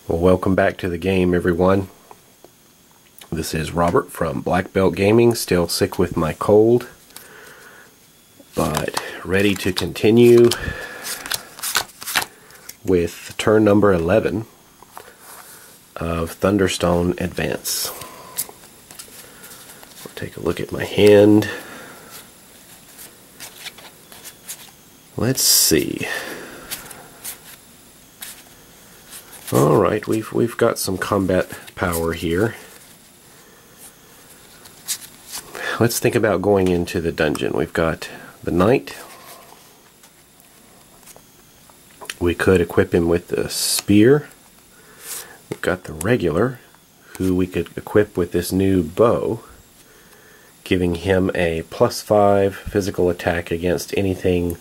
Well, welcome back to the game, everyone. This is Robert from Black Belt Gaming, still sick with my cold, but ready to continue with turn number 11 of Thunderstone Advance. We'll take a look at my hand. Let's see. Alright, we've got some combat power here. Let's think about going into the dungeon. We've got the knight. We could equip him with the spear. We've got the regular, who we could equip with this new bow, giving him a +5 physical attack against anything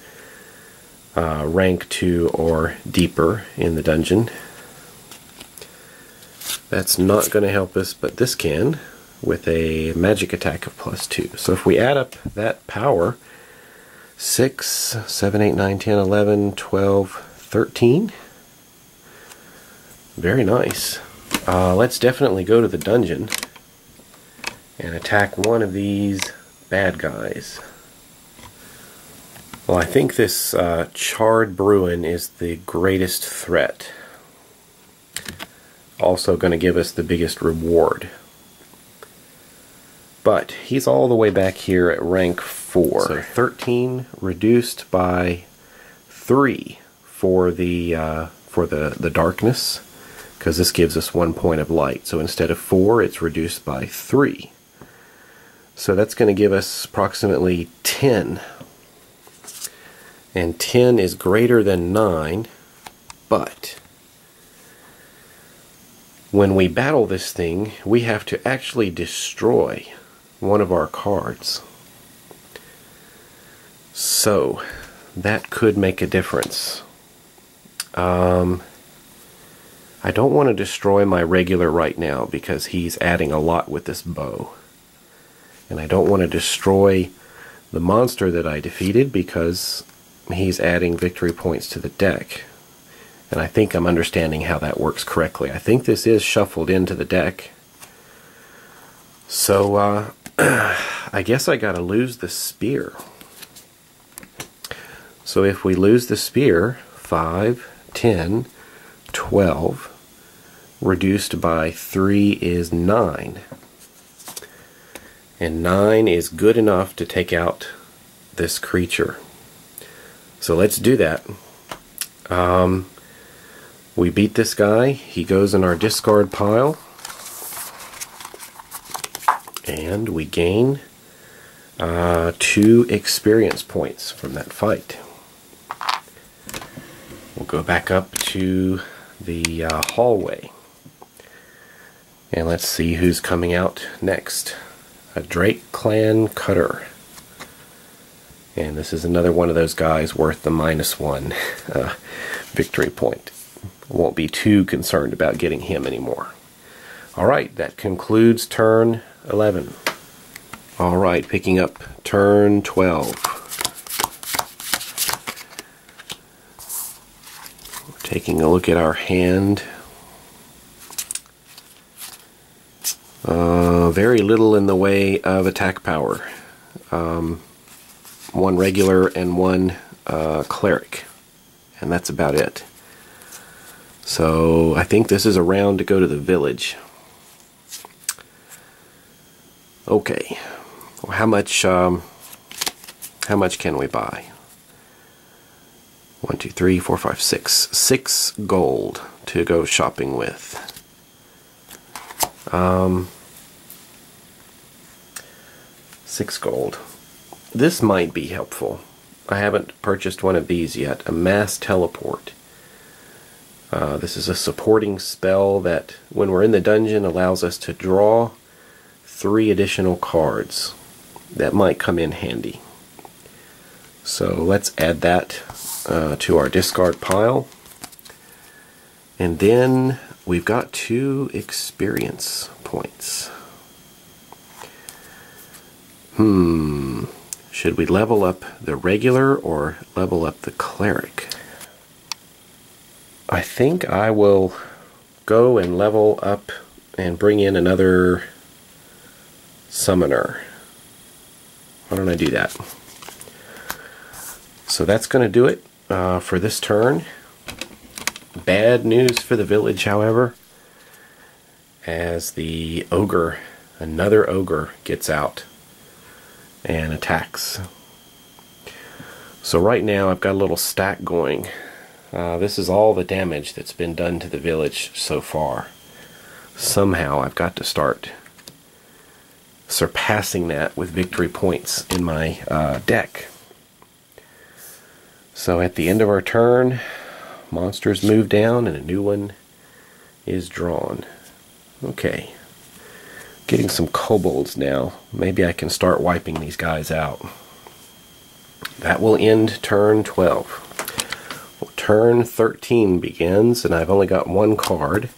rank 2 or deeper in the dungeon. That's not going to help us, but this can, with a magic attack of +2. So if we add up that power, 6, 7, 8, 9, 10, 11, 12, 13. Very nice. Let's definitely go to the dungeon and attack one of these bad guys. Well, I think this Charred Bruin is the greatest threat. Also going to give us the biggest reward. But he's all the way back here at rank 4. So 13 reduced by 3 for the darkness, because this gives us 1 point of light. So instead of 4, it's reduced by 3. So that's going to give us approximately 10. And 10 is greater than 9, but when we battle this thing, we have to actually destroy one of our cards. So that could make a difference. I don't want to destroy my regular right now because he's adding a lot with this bow. And I don't want to destroy the monster that I defeated because he's adding victory points to the deck. And I think I'm understanding how that works correctly. I think this is shuffled into the deck. So, I guess I gotta lose the spear. So if we lose the spear, 5, 10, 12, reduced by 3 is 9. And 9 is good enough to take out this creature. So let's do that. We beat this guy. He goes in our discard pile. And we gain 2 experience points from that fight. We'll go back up to the hallway. And let's see who's coming out next. A Drake Clan Cutter. And this is another one of those guys worth the -1 victory point. Won't be too concerned about getting him anymore. Alright, that concludes turn 11. Alright, picking up turn 12. We're taking a look at our hand. Very little in the way of attack power. 1 regular and 1 cleric. And that's about it. So I think this is a round to go to the village. Okay, well, how much can we buy? 1, 2, 3, 4, 5, 6. 6 gold to go shopping with. 6 gold. This might be helpful. I haven't purchased one of these yet. A mass teleport. This is a supporting spell that, when we're in the dungeon, allows us to draw 3 additional cards. That might come in handy. So let's add that to our discard pile. And then we've got 2 experience points. Should we level up the regular or level up the cleric? I think I will go and level up and bring in another summoner. Why don't I do that? So that's going to do it for this turn. Bad news for the village, however, as the ogre, another ogre, gets out and attacks. So right now I've got a little stack going. This is all the damage that's been done to the village so far. Somehow I've got to start surpassing that with victory points in my deck. So at the end of our turn, monsters move down and a new one is drawn. Okay, getting some kobolds now. Maybe I can start wiping these guys out. That will end turn 12. Well, turn 13 begins, and I've only got one card.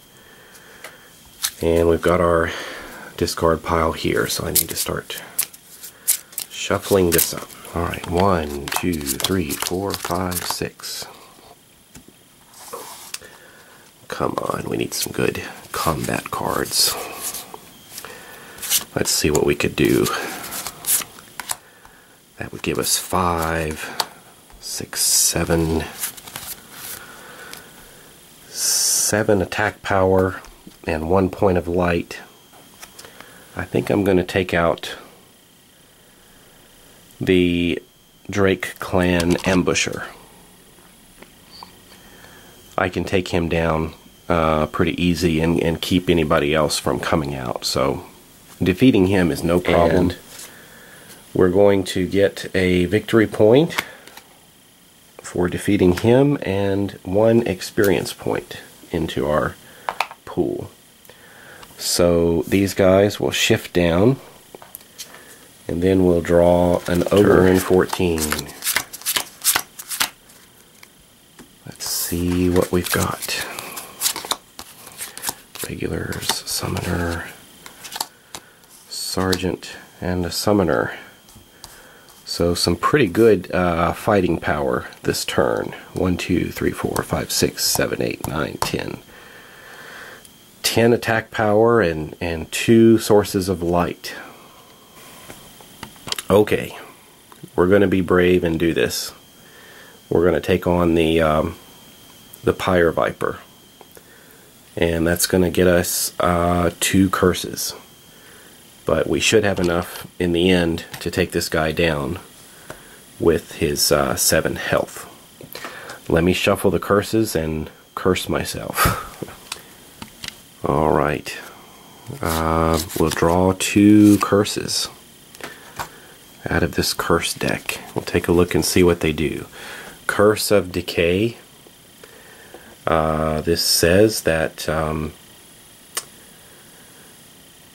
And we've got our discard pile here, so I need to start shuffling this up. Alright, 1, 2, 3, 4, 5, 6. Come on, we need some good combat cards. Let's see what we could do. That would give us 5, 6, 7. 7 attack power and 1 point of light. I think I'm going to take out the Drake Clan Ambusher. I can take him down pretty easy and keep anybody else from coming out. So defeating him is no problem. And we're going to get a victory point for defeating him and 1 experience point into our pool. So these guys will shift down, and then we'll draw an ogre in 14. Let's see what we've got. Regulars, summoner, sergeant, and a summoner. So some pretty good fighting power this turn. 1, 2, 3, 4, 5, 6, 7, 8, 9, 10. 10 attack power and 2 sources of light. Okay, we're going to be brave and do this. We're going to take on the Pyre Viper, and that's going to get us 2 curses. But we should have enough in the end to take this guy down with his 7 health. Let me shuffle the curses and curse myself. Alright, we'll draw 2 curses out of this curse deck. We'll take a look and see what they do. Curse of Decay. This says that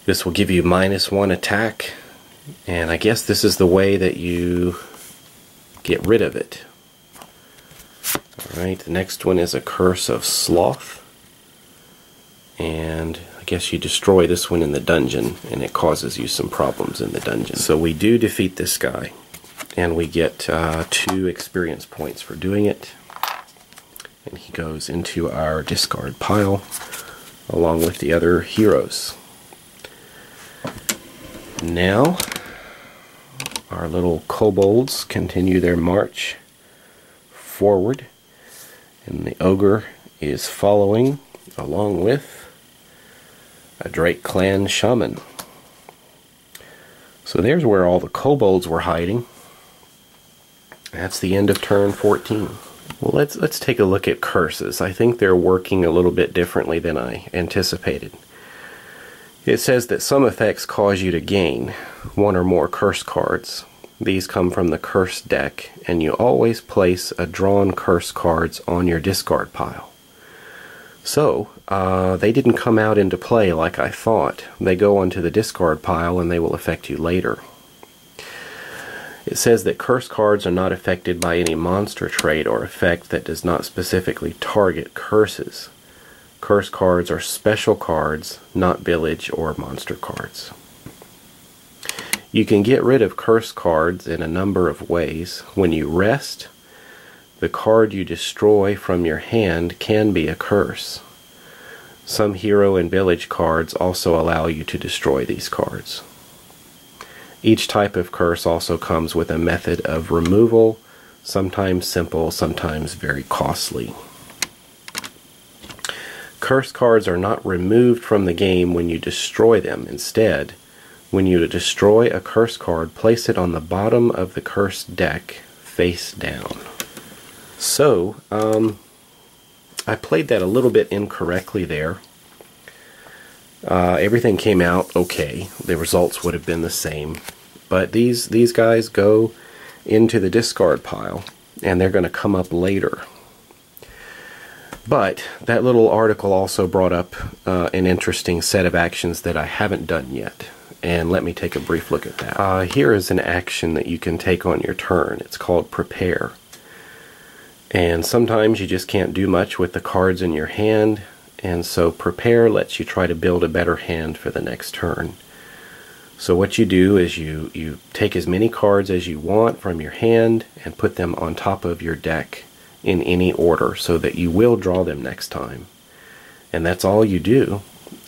this will give you -1 attack, and I guess this is the way that you get rid of it. Alright, the next one is a Curse of Sloth, and I guess you destroy this one in the dungeon and it causes you some problems in the dungeon. So we do defeat this guy, and we get 2 experience points for doing it, and he goes into our discard pile along with the other heroes. Now our little kobolds continue their march forward, and the ogre is following along with a Drake Clan shaman. So there's where all the kobolds were hiding. That's the end of turn 14. Well, let's take a look at curses. I think they're working a little bit differently than I anticipated. It says that some effects cause you to gain 1 or more curse cards. These come from the curse deck, and you always place a drawn curse cards on your discard pile. So, they didn't come out into play like I thought. They go onto the discard pile and they will affect you later. It says that curse cards are not affected by any monster trait or effect that does not specifically target curses. Curse cards are special cards, not village or monster cards. You can get rid of curse cards in a number of ways. When you rest, the card you destroy from your hand can be a curse. Some hero and village cards also allow you to destroy these cards. Each type of curse also comes with a method of removal, sometimes simple, sometimes very costly. Curse cards are not removed from the game when you destroy them. Instead, when you destroy a curse card, place it on the bottom of the cursed deck, face down. So, I played that a little bit incorrectly there. Everything came out okay. The results would have been the same. But these guys go into the discard pile, and they're going to come up later. But that little article also brought up an interesting set of actions that I haven't done yet. And let me take a brief look at that. Here is an action that you can take on your turn. It's called Prepare. And sometimes you just can't do much with the cards in your hand, and so Prepare lets you try to build a better hand for the next turn. So what you do is you take as many cards as you want from your hand and put them on top of your deck in any order so that you will draw them next time. And that's all you do.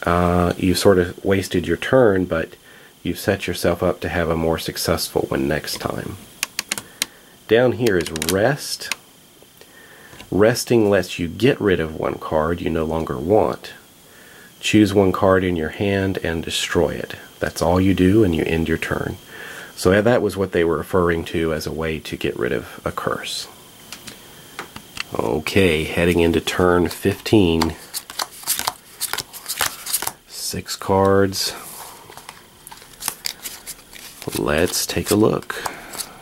You sort of wasted your turn, but you've set yourself up to have a more successful one next time. Down here is Rest. Resting lets you get rid of one card you no longer want. Choose one card in your hand and destroy it. That's all you do, and you end your turn. So that was what they were referring to as a way to get rid of a curse. Okay, heading into turn 15. 6 cards. Let's take a look.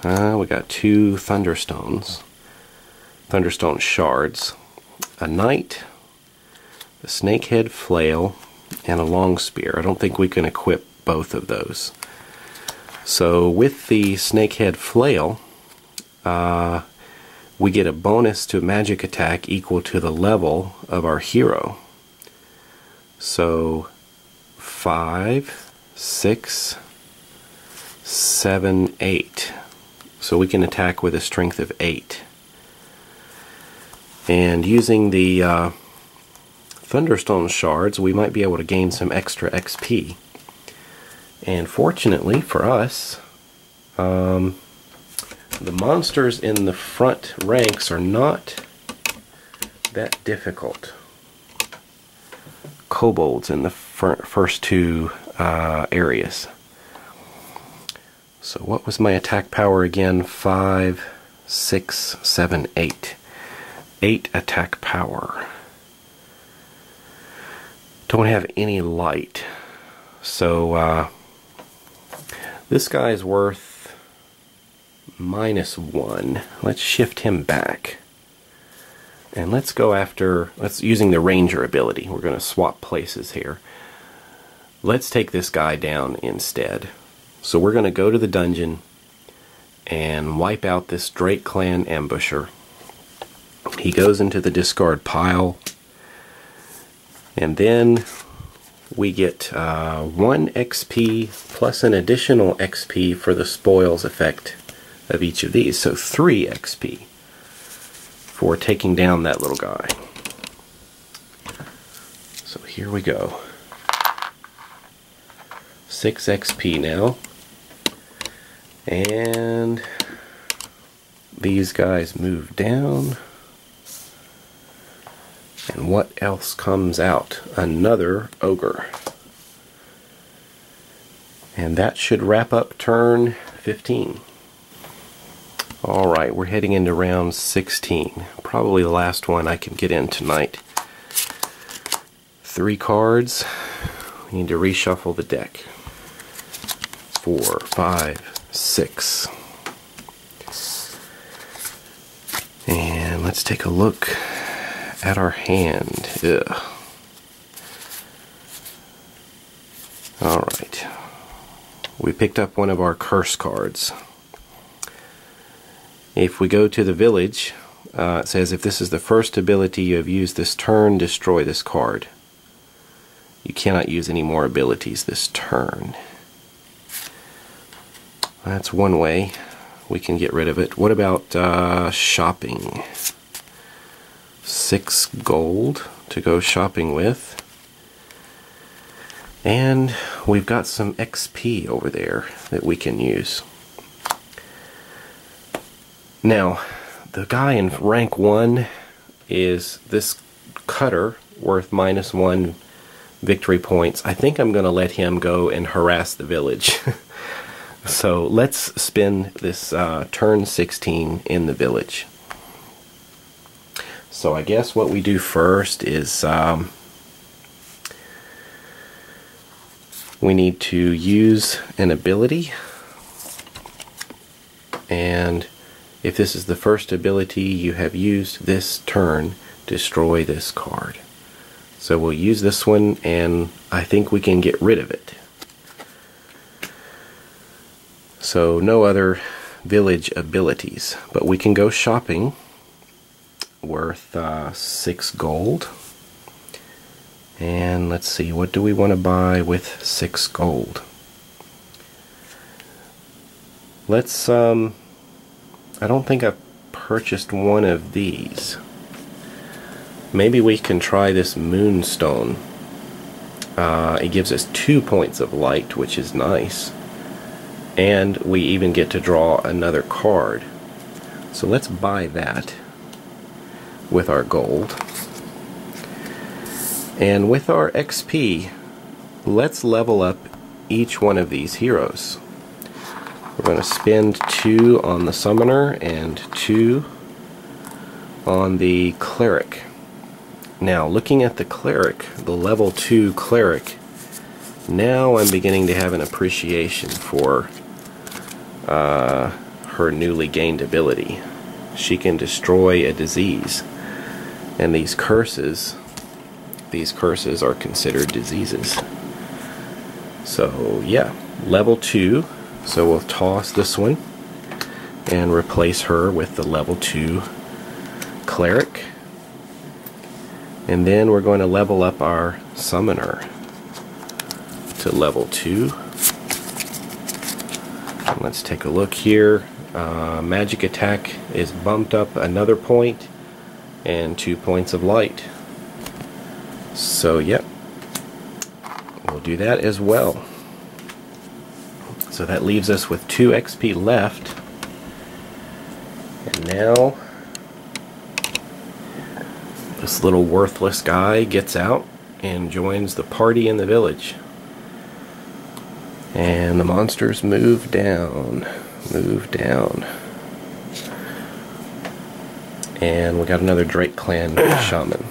We got 2 Thunderstones. Thunderstone shards, a knight, a snakehead flail, and a long spear. I don't think we can equip both of those. So with the snakehead flail, we get a bonus to magic attack equal to the level of our hero. So 5, 6, 7, 8. So we can attack with a strength of 8. And using the Thunderstone shards, we might be able to gain some extra XP. And fortunately for us, the monsters in the front ranks are not that difficult. Kobolds in the first 2 areas. So what was my attack power again? 5, 6, 7, 8. 8 attack power. Don't have any light. So this guy's worth -1. Let's shift him back. And let's go after, using the Ranger ability. We're going to swap places here. Let's take this guy down instead. So we're going to go to the dungeon and wipe out this Drake Clan ambusher. He goes into the discard pile, and then we get 1 XP plus an additional XP for the spoils effect of each of these, so 3 XP for taking down that little guy. So here we go. 6 XP now, and these guys move down. And what else comes out? Another ogre. And that should wrap up turn 15. Alright, we're heading into round 16. Probably the last one I can get in tonight. 3 cards. We need to reshuffle the deck. 4, 5, 6. And let's take a look at our hand. Alright. We picked up one of our curse cards. If we go to the village, it says if this is the first ability you have used this turn, destroy this card. You cannot use any more abilities this turn. That's one way we can get rid of it. What about shopping? 6 gold to go shopping with. And we've got some XP over there that we can use. Now, the guy in rank 1 is this cutter worth -1 victory points. I think I'm going to let him go and harass the village. So let's spend this turn 16 in the village. So I guess what we do first is we need to use an ability, and if this is the first ability you have used this turn, destroy this card. So we'll use this one, and I think we can get rid of it. So no other village abilities, but we can go shopping, worth 6 gold. And let's see, what do we want to buy with 6 gold? Let's, I don't think I've purchased one of these. Maybe we can try this moonstone. It gives us 2 points of light, which is nice. And we even get to draw another card. So let's buy that with our gold. And with our XP, let's level up each one of these heroes. We're going to spend 2 on the summoner and 2 on the cleric. Now, looking at the cleric, the level 2 cleric, now I'm beginning to have an appreciation for her newly gained ability. She can destroy a disease, and these curses are considered diseases. So yeah, level 2. So we'll toss this one and replace her with the level 2 cleric, and then we're going to level up our summoner to level 2. And let's take a look here. Magic attack is bumped up another point, and 2 points of light. So yep, we'll do that as well. So that leaves us with 2 XP left. And now this little worthless guy gets out and joins the party in the village. And the monsters move down, move down. And we got another Drake Clan shaman.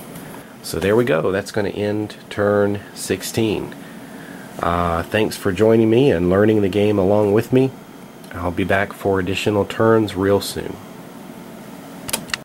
So there we go. That's going to end turn 16. Thanks for joining me and learning the game along with me. I'll be back for additional turns real soon.